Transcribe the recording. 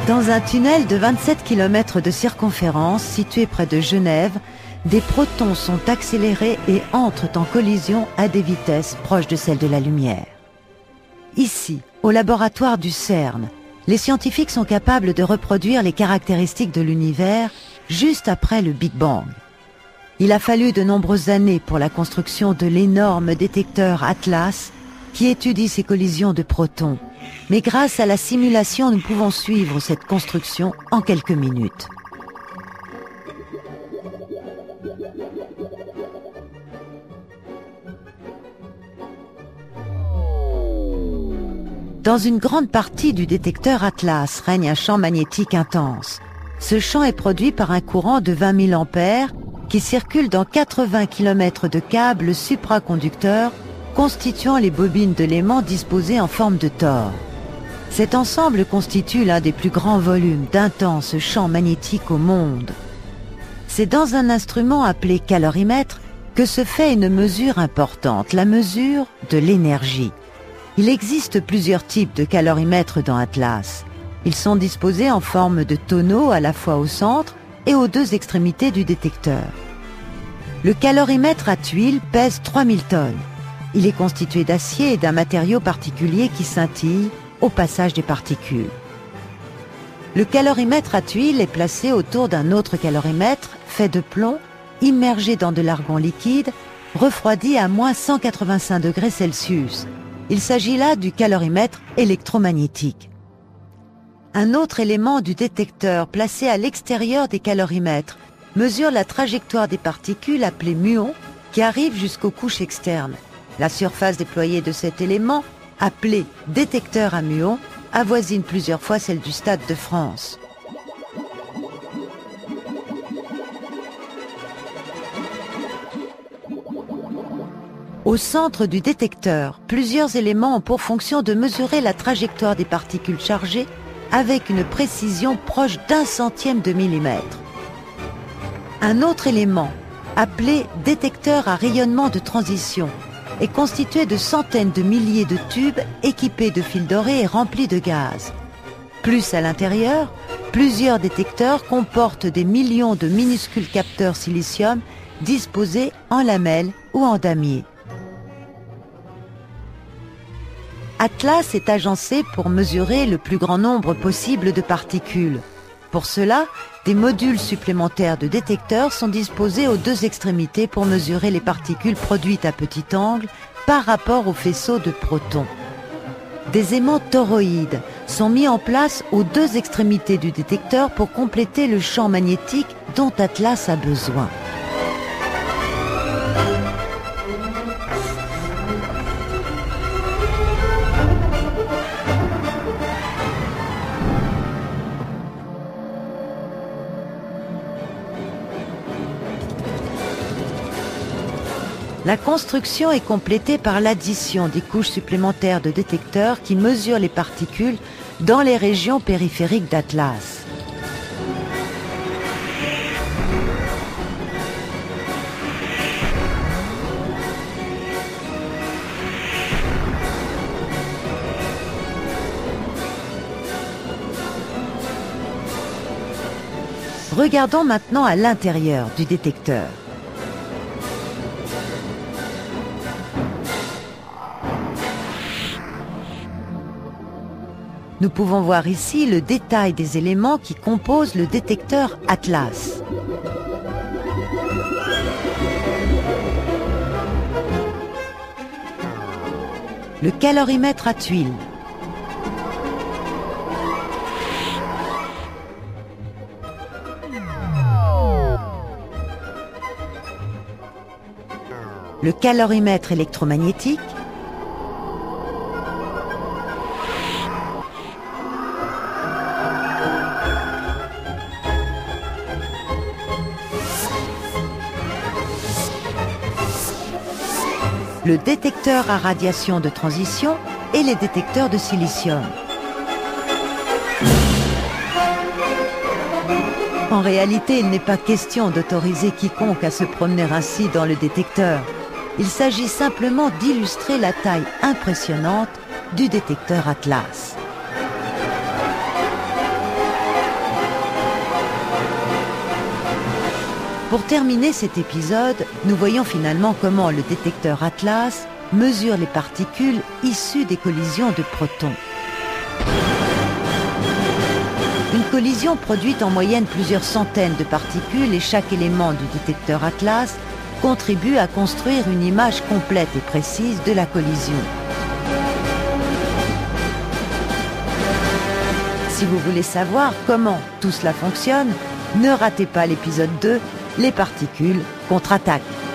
Dans un tunnel de 27 km de circonférence situé près de Genève, des protons sont accélérés et entrent en collision à des vitesses proches de celles de la lumière. Ici, au laboratoire du CERN, les scientifiques sont capables de reproduire les caractéristiques de l'univers juste après le Big Bang. Il a fallu de nombreuses années pour la construction de l'énorme détecteur Atlas qui étudie ces collisions de protons. Mais grâce à la simulation, nous pouvons suivre cette construction en quelques minutes. Dans une grande partie du détecteur Atlas règne un champ magnétique intense. Ce champ est produit par un courant de 20 000 ampères qui circule dans 80 km de câbles supraconducteurs constituant les bobines de l'aimant disposées en forme de tore. Cet ensemble constitue l'un des plus grands volumes d'intenses champs magnétiques au monde. C'est dans un instrument appelé calorimètre que se fait une mesure importante, la mesure de l'énergie. Il existe plusieurs types de calorimètres dans Atlas. Ils sont disposés en forme de tonneaux à la fois au centre et aux deux extrémités du détecteur. Le calorimètre à tuile pèse 3000 tonnes. Il est constitué d'acier et d'un matériau particulier qui scintille au passage des particules. Le calorimètre à tuile est placé autour d'un autre calorimètre fait de plomb, immergé dans de l'argon liquide, refroidi à moins 185 degrés Celsius. Il s'agit là du calorimètre électromagnétique. Un autre élément du détecteur placé à l'extérieur des calorimètres mesure la trajectoire des particules appelées muons qui arrivent jusqu'aux couches externes. La surface déployée de cet élément, appelé détecteur à muons, avoisine plusieurs fois celle du Stade de France. Au centre du détecteur, plusieurs éléments ont pour fonction de mesurer la trajectoire des particules chargées avec une précision proche d'1 centième de millimètre. Un autre élément, appelé détecteur à rayonnement de transition, est constitué de centaines de milliers de tubes équipés de fils dorés et remplis de gaz. Plus à l'intérieur, plusieurs détecteurs comportent des millions de minuscules capteurs silicium disposés en lamelles ou en damier. Atlas est agencé pour mesurer le plus grand nombre possible de particules. Pour cela, des modules supplémentaires de détecteurs sont disposés aux deux extrémités pour mesurer les particules produites à petit angle par rapport au faisceau de protons. Des aimants toroïdes sont mis en place aux deux extrémités du détecteur pour compléter le champ magnétique dont Atlas a besoin. La construction est complétée par l'addition des couches supplémentaires de détecteurs qui mesurent les particules dans les régions périphériques d'Atlas. Regardons maintenant à l'intérieur du détecteur. Nous pouvons voir ici le détail des éléments qui composent le détecteur Atlas. Le calorimètre à tuile. Le calorimètre électromagnétique. Le détecteur à radiation de transition et les détecteurs de silicium. En réalité, il n'est pas question d'autoriser quiconque à se promener ainsi dans le détecteur. Il s'agit simplement d'illustrer la taille impressionnante du détecteur Atlas. Pour terminer cet épisode, nous voyons finalement comment le détecteur Atlas mesure les particules issues des collisions de protons. Une collision produit en moyenne plusieurs centaines de particules et chaque élément du détecteur Atlas contribue à construire une image complète et précise de la collision. Si vous voulez savoir comment tout cela fonctionne, ne ratez pas l'épisode 2, les particules contre-attaquent.